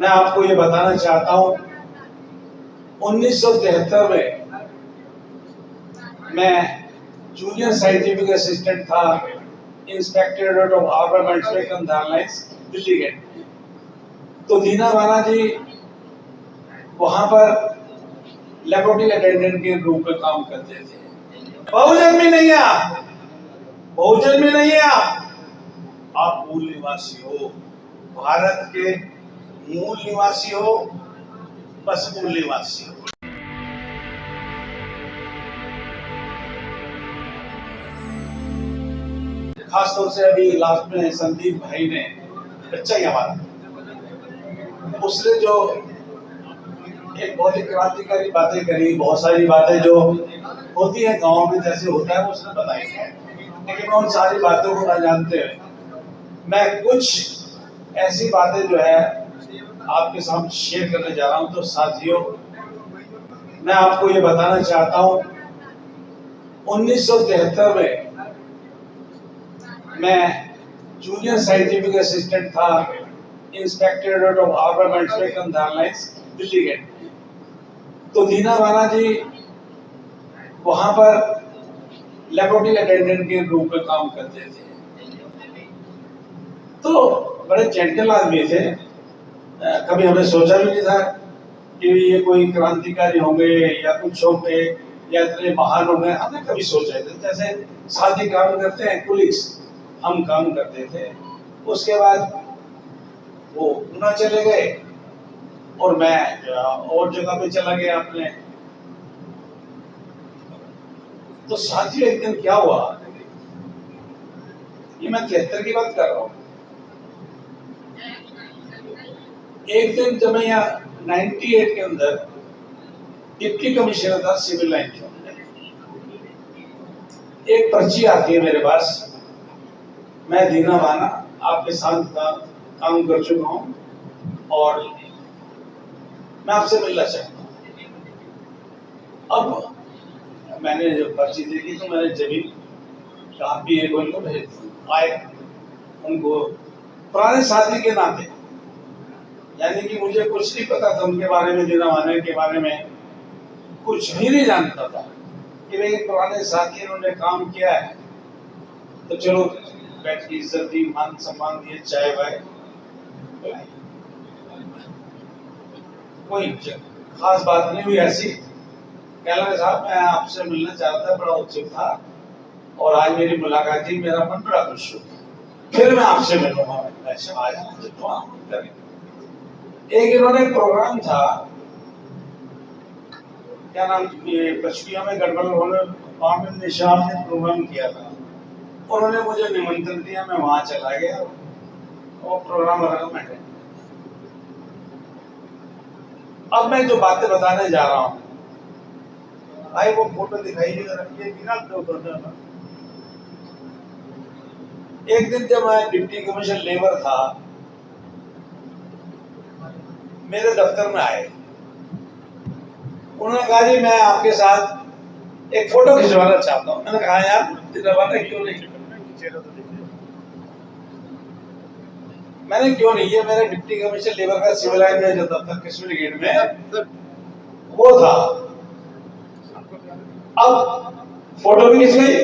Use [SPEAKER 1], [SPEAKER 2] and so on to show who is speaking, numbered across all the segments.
[SPEAKER 1] मैं आपको ये बताना चाहता हूं 1973 में मैं जूनियर साइंटिफिक असिस्टेंट था inspectorate of armaments Kandhar Lines Delhi Gate. तो दीना राणा जी वहां पर लेबोरेटरी अटेंडेंट के रूप में काम करते थे। बहुजन में नहीं है आप, बहुजन में नहीं है आप मूल निवासी हो, भारत के मूल निवासी हो, बस मूल निवासी हो। खासतौर से अभी लास्ट में संदीप भाई ने, बच्चा ही हमारा, उसने जो एक बहुत ही क्रांतिकारी बातें करी, बहुत सारी बातें जो होती है गांव में जैसे होता है वो उसने बताई है, लेकिन मैं उन सारी बातों को न जानते हुए मैं कुछ ऐसी बातें जो है आपके सामने शेयर करने जा रहा हूं। तो साथियों, मैं आपको ये बताना चाहता हूं 1973 में मैं जूनियर साइंटिफिक असिस्टेंट था inspectorate of armaments Kandhar Lines Delhi Gate. तो दीना राणा जी वहां पर लेबोरेटरी अटेंडेंट के रूप में काम करते थे। तो बड़े जेंटल आदमी थे, कभी हमने सोचा भी नहीं था कि ये कोई क्रांतिकारी होंगे या कुछ होंगे या इतने महान होंगे, हमने कभी सोचा नहीं। जैसे साथी काम करते हैं कुलीग्स, हम काम करते थे। उसके बाद वो पुणे चले गए और मैं और जगह पे चला गया अपने। तो साथियों एक दिन क्या हुआ, ये मैं 73 की बात कर रहा हूँ। एक दिन जब मैं यहाँ 98 के अंदर डिप्टी कमिश्नर था सिविल लाइन का, एक पर्ची आती है मेरे पास, मैं दीना राणा आपके साथ काम कर चुका हूं और मैं आपसे मिलना चाहता हूं। अब मैंने जब पर्ची देखी तो मैंने जमीन कहा भी एक उनको भेज आए, उनको पुराने साथी के नाते, यानी कि मुझे कुछ नहीं पता था उनके बारे में, दीना राणा के बारे में कुछ भी नहीं जानता था कि वे पुराने साथी, इन्होंने काम किया है। तो चलो बैठ की इज्जत दी, मान सम्मान दिए, चाय वाय, कोई खास बात नहीं हुई ऐसी। कह लगे साहब मैं आपसे मिलना चाहता था, बड़ा उत्सुक था और आज मेरी मुलाकात थी, मेरा मन बड़ा खुश हुआ, फिर मैं आपसे मिलूंगा। ऐसे आ जाना तो आप करें। एक इन्होंने प्रोग्राम था, क्या नाम, ये पश्चिमा में गड़बड़ होने पामिन निशान ने प्रोग्राम किया था, उन्होंने मुझे निमंत्रण दिया, मैं वहां चला गया और प्रोग्राम लगा मैं। अब मैं जो बातें बताने जा रहा हूं, भाई वो फोटो दिखाइए रखिए बिना तो। एक दिन जब मैं डिप्टी कमिश्नर लेबर था, मेरे दफ्तर में आए, उन्होंने कहा जी मैं आपके साथ एक फोटो खिंचवाना चाहता हूं। मैंने कहा यार क्यों नहीं, मैंने क्यों नहीं, ये मेरे डिप्टी कमिश्नर लेबर का सिविल लाइन में जो दफ्तर कश्मीर गेट में वो था। अब फोटो भी खिंच गई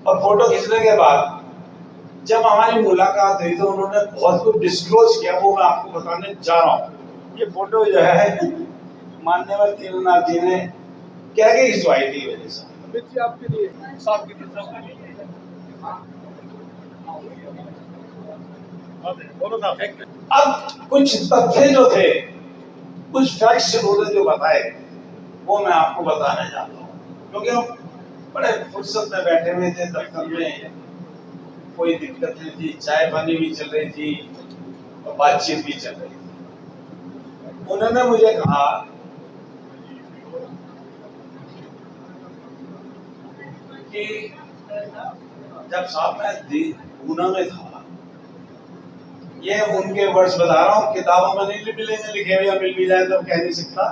[SPEAKER 1] और फोटो खींचने के बाद जब हमारी मुलाकात हुई तो उन्होंने बहुत कुछ डिस्क्लोज किया, वो मैं आपको बताने जा रहा हूँ। ये फोटो जो है माननीय तीर्थनाथ जी ने क्या क्या खिंचवाई थी वजह से आपके लिए साफ की अब कुछ तथ्य जो थे, कुछ फैक्ट्स उन्होंने जो बताए वो मैं आपको बताने जाता हूँ, क्योंकि हम बड़े फुर्सत में बैठे हुए थे दफ्तर में, कोई दिक्कत नहीं थी, चाय पानी भी चल रही थी और बातचीत भी चल रही थी। उन्होंने मुझे कहा कि जब साहब मैं पूना में था, ये उनके वर्ड्स बता रहा हूँ, किताबों में नहीं मिलेंगे लिखे हुए, या मिल भी जाए तो कह नहीं सकता,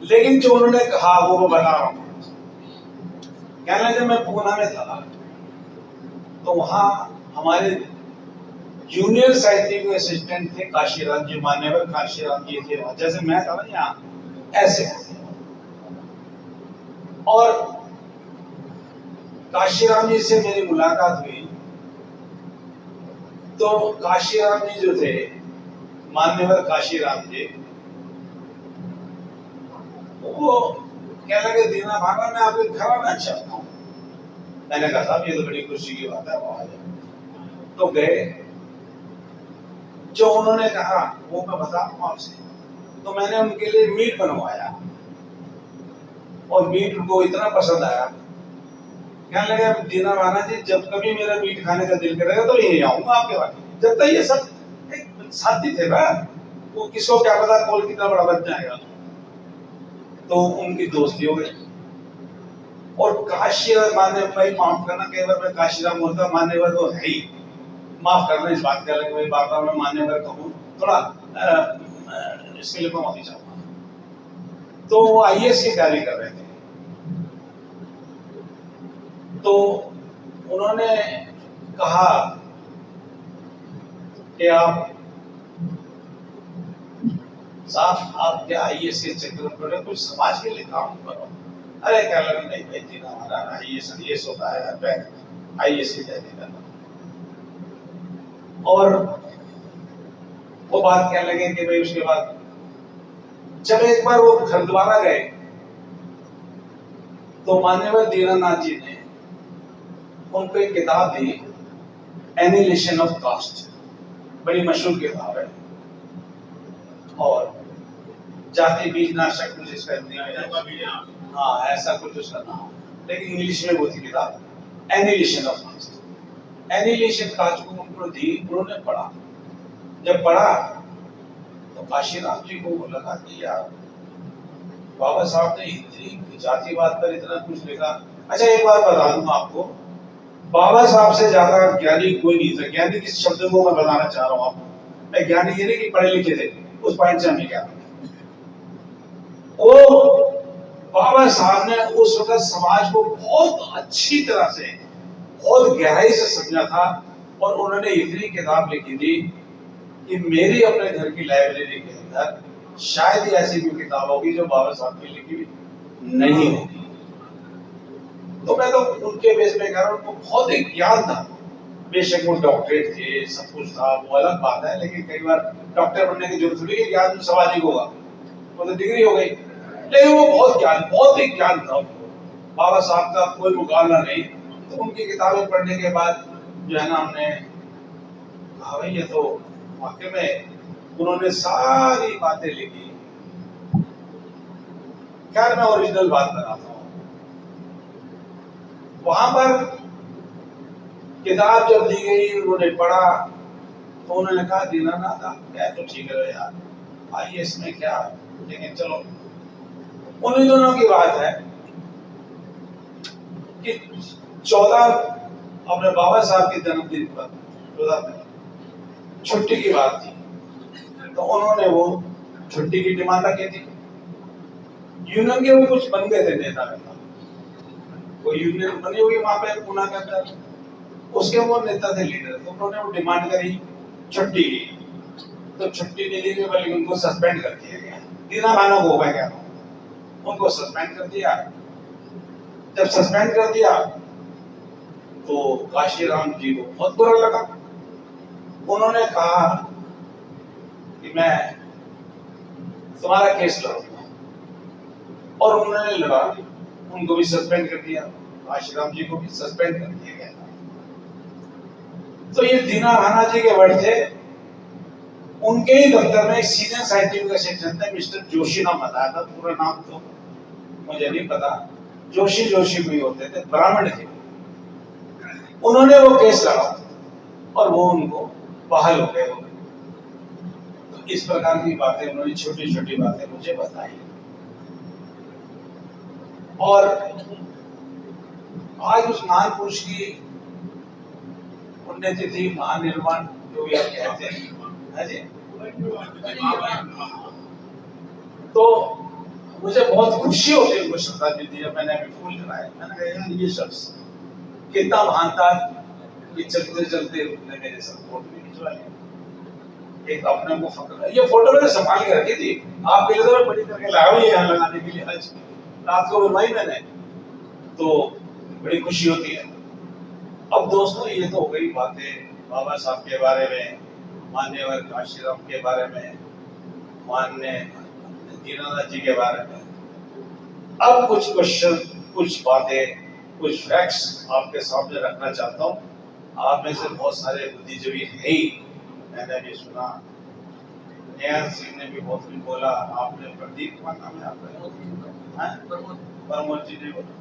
[SPEAKER 1] लेकिन जो उन्होंने कहा वो बता रहा हूँ। कहने जब मैं पूना में था तो वहां हमारे जूनियर साइंटिफिक असिस्टेंट थे काशीराम जी, मान्यवर काशीराम जी थे, जैसे मैं था ना यहाँ ऐसे। और काशीराम जी से मेरी मुलाकात हुई तो काशीराम जी जो थे, मान्यवर काशीराम जी, वो कहने लगे दीना भागा मैं आपके घर आना चाहता हूँ। मैंने कहा साहब ये तो बड़ी खुशी की बात है, वहां तो गए। जो उन्होंने कहा वो मैं बताऊं आपसे। तो मैंने उनके लिए मीट बनवाया और मीट उनको इतना पसंद आया, कहने लगे दीना भाना जी जब कभी मेरा मीट खाने का दिल करेगा तो यही आऊंगा आपके पास। जब तक ये सब एक साथी थे ना, वो किसको क्या पता कॉल कितना बड़ा बन जाएगा। तो उनकी दोस्ती हो गई। और काशीराम मान्य भाई माफ करना, कई बार मैं काशीराम बोलता, मान्यवर तो है ही, माफ करना इस बात का, मैं बार बार मैं मान्यवर कहूँ थोड़ा इसके लिए मैं माफी चाहूंगा। तो वो आईएएस की तैयारी कर रहे थे, तो उन्होंने कहा कि आप साहब आप क्या आईएएस के चक्कर में पड़े, कुछ समाज के लिए काम करो। अरे क्या लगा नहीं भाई जी हमारा आईएएस होता है, आईएएस की तैयारी करना। और वो बात कहने लगे कि भाई उसके बाद जब एक बार वो घर दोबारा गए तो मान्यवर दीनानाथ जी ने उनको एक किताब दी, एनिहिलेशन ऑफ कास्ट, बड़ी मशहूर किताब है, और जाति बीज नाशक कुछ इसका नाम, हाँ ऐसा कुछ उसका नाम, लेकिन इंग्लिश में वो थी किताब, annihilation of caste. Annihilation caste को उनको दी, उन्होंने पढ़ा। जब पढ़ा तो काशीराम जी को लगा कि यार बाबा साहब ने इतनी जातिवाद पर इतना कुछ लिखा। अच्छा एक बात बता दूं आपको, बाबा साहब से ज्यादा ज्ञानी कोई नहीं था। ज्ञानी किस शब्द को मैं बताना चाह रहा हूं आपको, मैं ज्ञानी ये नहीं कि पढ़े लिखे थे, उस पॉइंट से हमें क्या, वो बाबा साहब ने उस वक्त समाज को बहुत अच्छी तरह से, बहुत गहराई से समझा था। और उन्होंने इतनी किताब लिखी थी कि मेरी अपने घर की लाइब्रेरी के अंदर शायद ही ऐसी कोई किताब होगी जो बाबा साहब की लिखी हुई नहीं होगी। तो मैं तो उनके बेस पे कह रहा हूँ, उनको बहुत एक ज्ञान था। बेशक वो डॉक्टरेट थे, सब कुछ था, वो अलग बात है, लेकिन कई बार डॉक्टर बनने की जरूरत थोड़ी है, ज्ञान सामाजिक होगा, वो तो डिग्री हो गई। लेकिन वो बहुत ज्ञान, बहुत ही ज्ञान था उनको, बाबा साहब का कोई मुकाबला नहीं। तो उनकी किताबें पढ़ने के बाद जो है ना, हमने कहा भाई ये तो वाकई में उन्होंने सारी बातें लिखी। खैर मैं ओरिजिनल बात बनाता हूँ। वहां पर किताब जब दी गई, उन्होंने पढ़ा, तो उन्होंने कहा दीनानाथ आप क्या तो ठीक है यार, आइए इसमें क्या, लेकिन चलो। उन्हीं दोनों की बात है कि 14 अपने बाबा साहब के जन्मदिन पर 14 छुट्टी की बात थी, तो उन्होंने वो छुट्टी की डिमांड रखी थी। यूनियन के वो कुछ बन गए थे नेता, वो यूनियन बनी हुई वहां पे पुणे के अंदर, उसके वो नेता थे, लीडर, तो उन्होंने वो डिमांड करी छुट्टी की। तो छुट्टी नहीं दी गई, बल्कि उनको सस्पेंड कर दिया गया। दीना भाना को मैं कह रहा हूं, उनको सस्पेंड कर दिया। जब सस्पेंड कर दिया तो काशीराम जी को बहुत बुरा लगा। उन्होंने कहा कि मैं तुम्हारा केस लड़ूंगा, और उन्होंने लड़ा, उनको भी सस्पेंड कर दिया, काशीराम जी को भी सस्पेंड कर दिया गया। तो ये दीना भाना जी के वर्ड थे। उनके ही दफ्तर में एक सीनियर साइंटिफिक असिस्टेंट थे, मिस्टर जोशी नाम बताया था, पूरा नाम तो मुझे नहीं पता, जोशी जोशी भी होते थे, ब्राह्मण थे। उन्होंने वो केस लड़ा और वो उनको बहाल हो गए। तो इस प्रकार की बातें उन्होंने, छोटी छोटी बातें मुझे बताई। और आज उस महान पुरुष की पुण्यतिथि, महानिर्वाण जो भी आप कहते हैं जी, तो मुझे बहुत खुशी होती है उनको श्रद्धांजलि दी। जब मैंने अभी फूल चढ़ाया, मैंने कहा यार ये शख्स कितना महान था, ये चलते चलते उन्होंने मेरे साथ फोटो भी खिंचवाई, एक अपने को फक्र। ये फोटो मैंने संभाल के रखी थी, आपके लिए तो मैं बड़ी करके लाया हूँ यहाँ लगाने के लिए। आज रात को बनवाई मैंने, तो बड़ी खुशी होती है। अब दोस्तों ये तो हो गई बातें बाबा साहब के बारे में, मान्यवर काशीराम के बारे में, मान्य दीनानाथ जी के बारे में। अब कुछ क्वेश्चन, कुछ बातें, कुछ फैक्ट्स आपके सामने रखना चाहता हूँ। आप में से बहुत सारे बुद्धिजीवी है ही, मैंने भी सुना, नियाज सिंह ने भी बहुत कुछ बोला, आपने प्रदीप का नाम है आपका, प्रमोद जी ने बोला।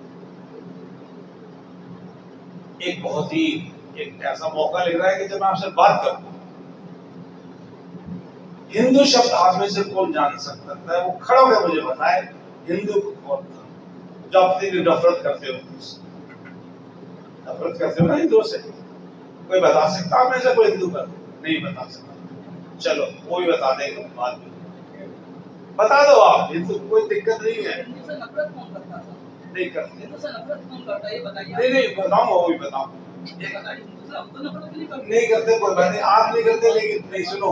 [SPEAKER 1] एक बहुत ही एक ऐसा मौका लग रहा है कि जब मैं आपसे बात करूं, हिंदू शब्द आप में से कौन जान सकता है, वो खड़ा होकर मुझे बताए हिंदू कौन था। जो आप नफरत करते हो, नफरत करते हो ना हिंदुओं से, कोई बता सकता आप में से कोई हिंदू का? नहीं बता सकता। चलो कोई बता देगा बाद में, बता दो आप, हिंदू कोई दिक्कत नहीं है।
[SPEAKER 2] नफरत कौन करता है?
[SPEAKER 1] नहीं करते।
[SPEAKER 2] हिंदू से नफरत कौन करता है ये बताइए।
[SPEAKER 1] नहीं नहीं बताऊंगा, वो भी बताऊं।
[SPEAKER 2] ये बताइए, हिंदू से हम तो नफरत नहीं करते।
[SPEAKER 1] नहीं करते, कोई बात नहीं, आप नहीं करते, लेकिन नहीं सुनो,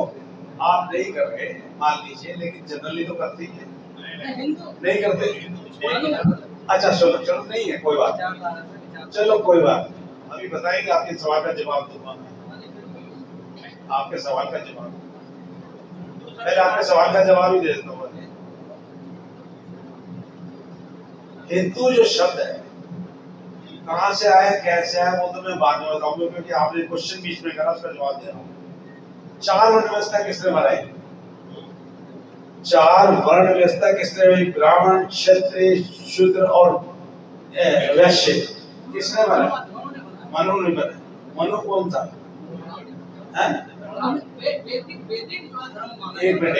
[SPEAKER 1] आप नहीं कर रहे मान लीजिए, लेकिन जनरली तो करते ही है।
[SPEAKER 2] हिंदू
[SPEAKER 1] नहीं करते। अच्छा चलो चलो, नहीं है कोई बात, चलो कोई बात। अभी बताएंगे, आपके सवाल का जवाब दूंगा मैं, आपके सवाल का जवाब, पहले आपके सवाल का जवाब ही दे देता हूँ। हिंदू जो शब्द है कहां से आया, कैसे आया, वो तो मैं बाद में बताऊंगा, क्योंकि आपने क्वेश्चन बीच में करा, उसका जवाब दे रहा हूँ। 4 वर्ण व्यवस्था किसने बनाई? 4 वर्ण व्यवस्था किसने बनाई? ब्राह्मण, क्षत्रिय, शूद्र और वैश्य। किसने बनाया? मनु ने बनाया। मनु कौन था? एक मिनट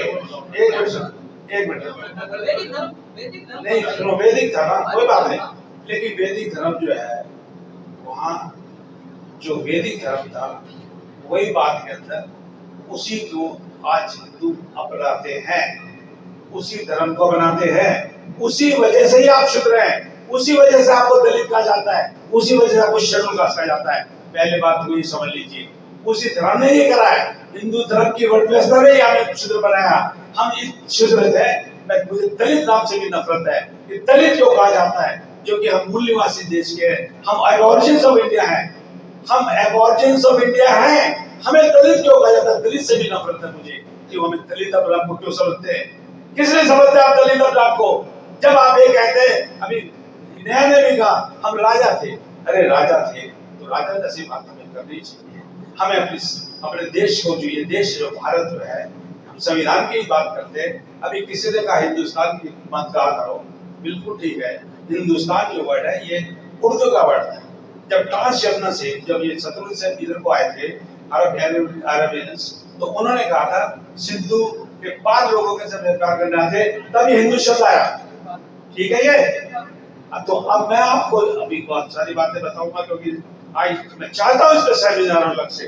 [SPEAKER 1] नहीं सुनो, वैदिक था ना, कोई बात नहीं, लेकिन वैदिक धर्म जो है, वहाँ जो वैदिक धर्म था वही बात के अंदर, उसी को आज हिंदू अपनाते हैं, उसी धर्म को बनाते हैं, उसी वजह से ही आप शूद्र हैं, उसी वजह से आपको दलित कहा जाता है, उसी वजह से आपको शेड्यूल कास्ट कहा जाता है। पहले बात को ये समझ लीजिए, उसी धर्म ने ये करा है, हिंदू धर्म की वर्ण व्यवस्था में हमें शूद्र बनाया। हम इस शूद्र थे, मुझे दलित नाम से भी नफरत है कि दलित क्यों कहा जाता है, जो कि हम मूल निवासी देश के, हम एबॉर्जिन्स ऑफ इंडिया हैं, हम एबॉर्जिन्स ऑफ इंडिया हैं, हमें दलित क्यों कहा जाता है? दलित से भी नफरत है मुझे कि हमें दलित अपने आप को क्यों समझते हैं? किसने समझते आप दलित अपने आप को? जब आप ये कहते हैं, अभी नया ने भी कहा हम राजा थे, अरे राजा थे तो राजा जैसी बात हमें करनी चाहिए। हमें अपने देश को, जो ये देश जो भारत जो है, हम संविधान की बात करते हैं। अभी किसी ने कहा हिंदुस्तान की मत कहा करो, बिल्कुल ठीक है, हिंदुस्तान जो वर्ड है ये उर्दू का वर्ड है। जब टॉमस जफरसन से, जब ये शत्रुघ्न से इधर को आए थे अरबियंस, तो उन्होंने कहा था सिंधु के पार लोगों के साथ व्यापार करना थे, तब ये हिंदू शब्द आया। ठीक है ये। तो अब मैं आपको अभी बहुत सारी बातें बताऊंगा, क्योंकि आज मैं चाहता हूँ इस पर सेमिनार अलग से,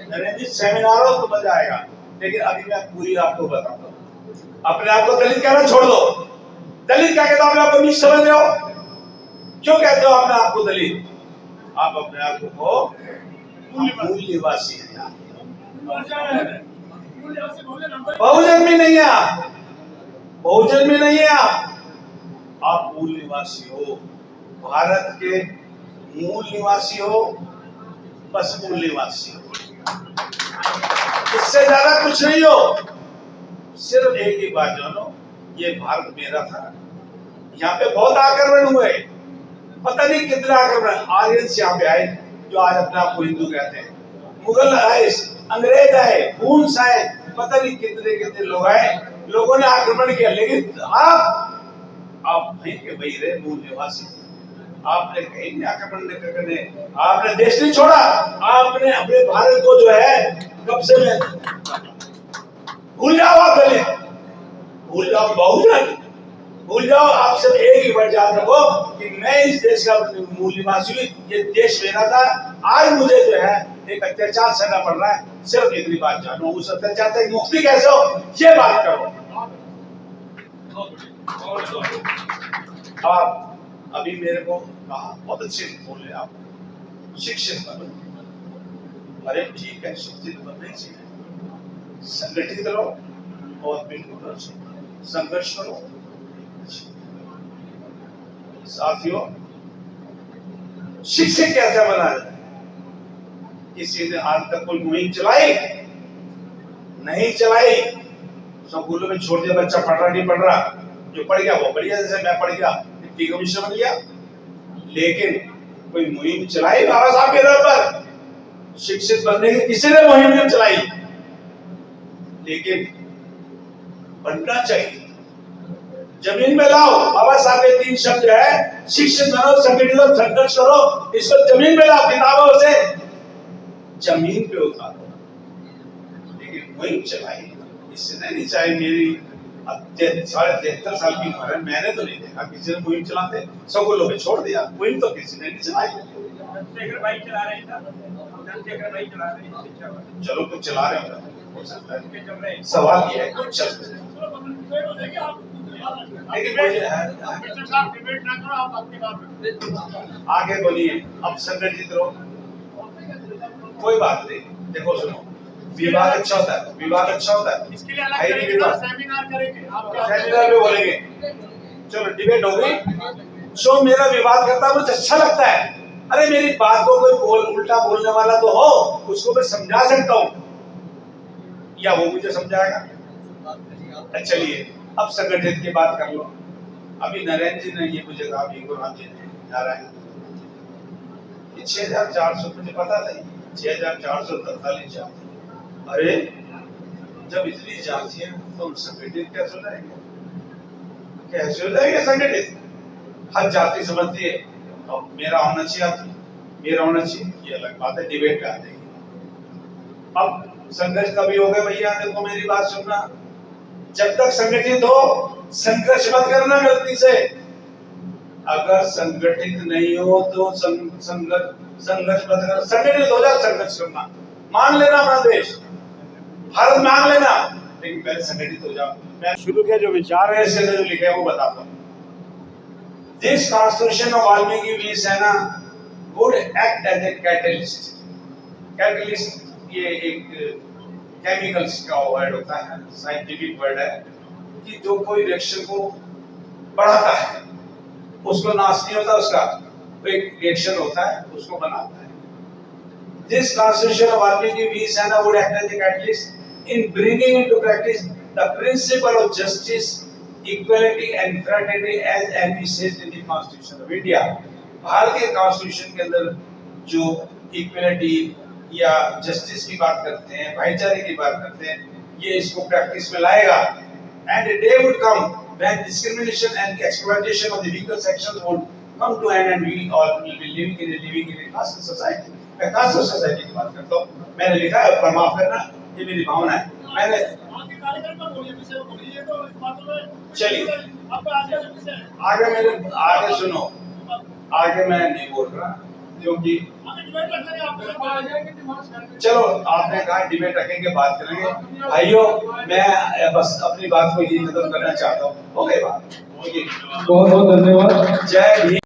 [SPEAKER 1] मैंने भी सेमिनार हो तो मजा आएगा, लेकिन अभी मैं पूरी आपको बताता हूँ। अपने आप को दलित कहना छोड़ दो, दलित क्या कहते हो? अपने आप को नीच समझ रहे हो? क्यों कहते हो अपने आप को दलित? आप अपने आप को मूल निवासी हैं, बहुजन भी नहीं है आप, बहुजन भी नहीं है आप मूल निवासी हो, भारत के मूल निवासी हो, बस मूल निवासी हो, इससे ज्यादा कुछ नहीं हो। सिर्फ एक ही बात जानो, ये भारत मेरा था, यहाँ पे बहुत आक्रमण हुए, पता नहीं कितने आक्रमण, आर्यंस यहाँ पे आए जो आज अपने आप को हिंदू कहते हैं, मुगल आए, अंग्रेज आए, हूंस आए, पता नहीं कितने कितने लोग आए, लोगों ने आक्रमण किया, लेकिन आप वहीं के वही रहे, मूल निवासी। आपने कहीं नहीं आक्रमण करने, आपने देश नहीं छोड़ा, आपने अपने भारत को जो है कब्जे में, भूल जाओ आप दलित, भूल जाओ बहुजन, भूल जाओ। आप सब एक ही बात याद रखो कि मैं इस देश का मूल निवासी हूँ, ये देश मेरा था, आज मुझे जो है एक अत्याचार सहना पड़ रहा है, सिर्फ इतनी बात जानो, उस अत्याचार से मुक्ति कैसे हो ये बात करो। आप अभी मेरे को कहा बहुत अच्छे बोले, आप शिक्षित बनो,
[SPEAKER 3] अरे ठीक है, शिक्षित बनना ही चाहिए, संगठित रहो और बिल्कुल संघर्ष करो। साथियों, शिक्षक कैसे बना जाए? किसी ने आज तक कोई मुहिम चलाई नहीं चलाई, स्कूलों में छोड़ दिया, बच्चा पढ़ रहा नहीं पढ़ रहा, जो पढ़ गया वो पढ़ गया, जैसे मैं पढ़ गया डिप्टी कमिश्नर बन गया। लेकिन कोई मुहिम चलाई बाबा साहब के दर पर शिक्षित बनने की? किसी ने मुहिम नहीं चलाई, लेकिन बनना चाहिए। जमीन में लाओ, बाबा साहब के 3 शब्द है, शिक्षित बनो, संगठित हो, संघर्ष करो। इसको जमीन में लाओ, किताबों से जमीन पे उतारो। लेकिन मुहिम चलाई, इससे नहीं चाहे मेरी 73 साल की उम्र है, मैंने तो नहीं देखा किसी ने मुहिम चलाते, स्कूलों में छोड़ दिया। मुहिम तो किसी ने नहीं चलाई।
[SPEAKER 4] चंद्रशेखर भाई चला रहे थे, चंद्रशेखर भाई चला रहे थे।
[SPEAKER 3] चलो कुछ चला रहे हो सकता है, सवाल ये है कुछ चल रहे हैं। लेकिन आगे बोलिए, अब संगठित रहो, कोई बात नहीं। देखो सुनो, विवाद अच्छा होता है, विवाद अच्छा होता है,
[SPEAKER 4] इसके लिए अलग सेमिनार करेंगे,
[SPEAKER 3] सेमिनार में बोलेंगे। चलो डिबेट हो गई। जो मेरा विवाद करता है मुझे अच्छा लगता है, अरे मेरी बात को कोई उल्टा बोलने वाला तो हो, उसको मैं समझा सकता हूँ, या वो मुझे समझाएगा। चलिए अब संगठित की बात कर लो। अभी नरेंद्र जी ने ये मुझे कहा, भीखुराम जी ने नारायण 6400, मुझे पता था 6443 जाति। अरे जब इतनी जातियां तो हम संगठित कैसे हो जाएंगे? कैसे हो जाएंगे संगठित? हर जाति समझती है अब मेरा होना चाहिए, मेरा होना चाहिए, ये अलग बात है, डिबेट पे आ जाएगी। अब संघर्ष कभी हो गए भैया, देखो मेरी बात सुनना, जब तक संगठित हो संघर्ष मत करना गलती से। अगर संगठित नहीं हो तो संघर्ष मत करना, संगठित हो जाए संघर्ष करना, मांग लेना अपना देश, भारत मांग लेना, लेकिन पहले संगठित हो जाओ। मैं शुरू के जो विचार है इसके जो लिखे हैं वो बताता हूँ। This constitution of Valmiki V Sena would act as a catalyst. Catalyst ये एक केमिकल्स का वर्ड होता है, साइंटिफिक वर्ड है, कि जो कोई रिएक्शन को बढ़ाता है, उसको नाश नहीं होता, उसका एक रिएक्शन होता है, उसको बनाता है। This constitution of Valmiki V Sena would act as a catalyst in bringing into practice the principle of justice, equality and fraternity as envisaged in the Constitution of India. Bharat के कॉन्स्टिट्यूशन के अंदर जो equality या justice की बात करते हैं, भाईचारे की बात करते हैं, ये इसको प्रैक्टिस में लाएगा। And a day would come when discrimination and exploitation of the weaker sections would come to an end, and we all will be living in a caste society. मैं कास्ट सोसाइटी की बात करता हूँ, मैंने लिखा है, पर माफ करना, ये मेरी भावना है। मैंने चलिए आगे मेरे आगे सुनो, आगे मैं नहीं बोल रहा क्योंकि चलो आपने कहा डिबेट रखेंगे, बात करेंगे। भाइयों मैं बस अपनी बात को यही खत्म करना चाहता हूँ। ओके बात,
[SPEAKER 5] बहुत बहुत धन्यवाद।
[SPEAKER 3] जय भीम।